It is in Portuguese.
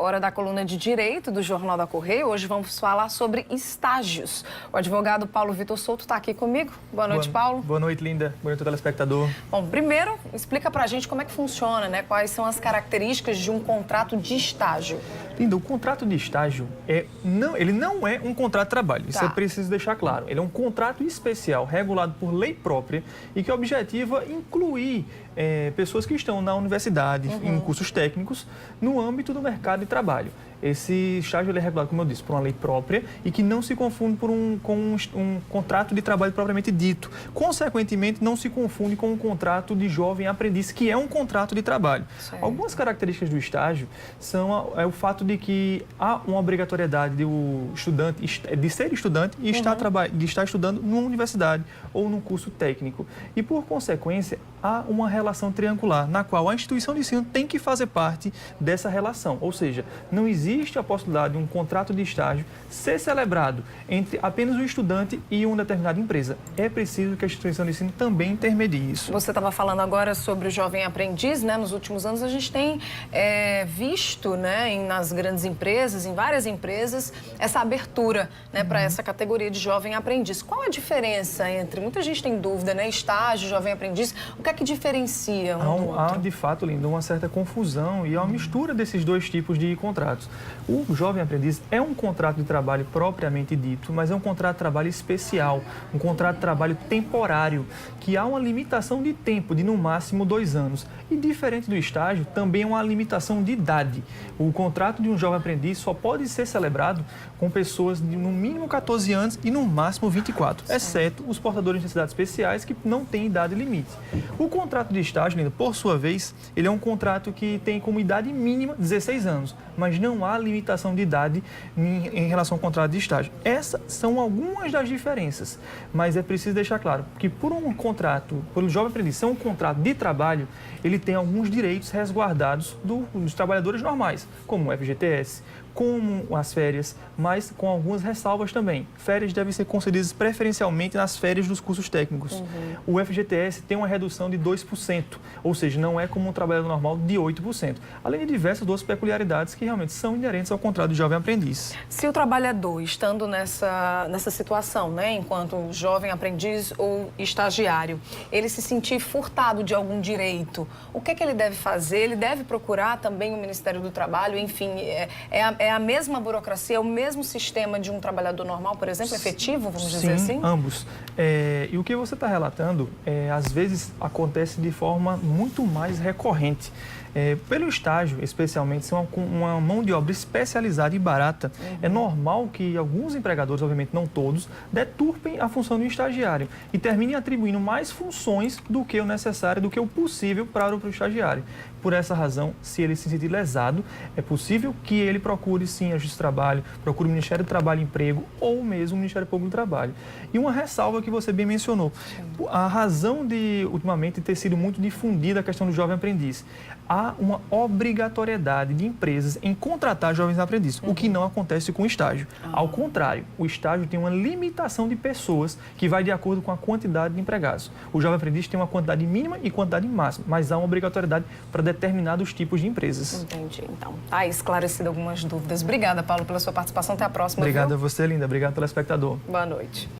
hora da coluna de Direito do Jornal da Correio. Hoje vamos falar sobre estágios. O advogado Paulo Vitor Souto está aqui comigo. Boa noite, Paulo. Boa noite, Linda. Boa noite, telespectador. Bom, primeiro, explica pra gente como é que funciona, né? Quais são as características de um contrato de estágio. Linda, o contrato de estágio, ele não é um contrato de trabalho. Isso é preciso deixar claro. Ele é um contrato especial, regulado por lei própria e que objetiva incluir pessoas que estão na universidade, em cursos técnicos, no âmbito do mercado de trabalho. Esse estágio ele é regulado, como eu disse, por uma lei própria e que não se confunde com um contrato de trabalho propriamente dito. Consequentemente, não se confunde com um contrato de jovem aprendiz, que é um contrato de trabalho. Sim. Algumas características do estágio são o fato de que há uma obrigatoriedade do estudante de ser estudante e de estar estudando numa universidade ou num curso técnico. E, por consequência, há uma relação triangular, na qual a instituição de ensino tem que fazer parte dessa relação. Ou seja, não existe a possibilidade de um contrato de estágio ser celebrado entre apenas o estudante e uma determinada empresa. É preciso que a instituição de ensino também intermedie isso. Você estava falando agora sobre o jovem aprendiz, né? Nos últimos anos a gente tem visto, né, nas grandes empresas, em várias empresas, essa abertura, né, para essa categoria de jovem aprendiz. Qual a diferença entre, muita gente tem dúvida, né, estágio, jovem aprendiz, o que é que diferencia um do outro? Há, de fato, Linda, uma certa confusão e uma mistura desses dois tipos de contratos. O jovem aprendiz é um contrato de trabalho propriamente dito, mas é um contrato de trabalho especial, um contrato de trabalho temporário, que há uma limitação de tempo, de no máximo 2 anos. E diferente do estágio, também é uma limitação de idade. O contrato de um jovem aprendiz só pode ser celebrado com pessoas de no mínimo 14 anos e no máximo 24, exceto os portadores de necessidades especiais que não têm idade limite. O contrato de estágio, Linda, por sua vez, ele é um contrato que tem como idade mínima 16 anos, mas não há limitação de idade em relação ao contrato de estágio. Essas são algumas das diferenças, mas é preciso deixar claro que pelo jovem aprendiz ser um contrato de trabalho, ele tem alguns direitos resguardados dos trabalhadores normais, como o FGTS, como as férias, mas com algumas ressalvas também. Férias devem ser concedidas preferencialmente nas férias dos cursos técnicos. O FGTS tem uma redução de 2%, ou seja, não é como um trabalhador normal de 8%. Além de diversas outras peculiaridades que realmente são inerentes ao contrato de jovem aprendiz. Se o trabalhador, estando nessa situação, né, enquanto jovem aprendiz ou estagiário, ele se sentir furtado de algum direito, o que é que ele deve fazer? Ele deve procurar também o Ministério do Trabalho, enfim, é a mesma burocracia, é o mesmo sistema de um trabalhador normal, por exemplo, efetivo, vamos dizer assim? Sim, ambos. E o que você está relatando, às vezes, acontece de forma muito mais recorrente. Pelo estágio, especialmente, ser uma mão de obra especializada e barata, é normal que alguns empregadores, obviamente não todos, deturpem a função do estagiário e terminem atribuindo mais funções do que o necessário, do que o possível para o estagiário. Por essa razão, se ele se sentir lesado, é possível que ele procure, sim, a Justiça do Trabalho, procure o Ministério do Trabalho e Emprego ou mesmo o Ministério Público do Trabalho. E uma ressalva que você bem mencionou, a razão de, ultimamente, ter sido muito difundida a questão do jovem aprendiz. Há uma obrigatoriedade de empresas em contratar jovens aprendizes, o que não acontece com o estágio. Ao contrário, o estágio tem uma limitação de pessoas que vai de acordo com a quantidade de empregados. O jovem aprendiz tem uma quantidade mínima e quantidade máxima, mas há uma obrigatoriedade para determinados tipos de empresas. Entendi. Então, tá esclarecido algumas dúvidas. Obrigada, Paulo, pela sua participação. Até a próxima. Obrigado a você, Linda. Obrigado, telespectador. Boa noite.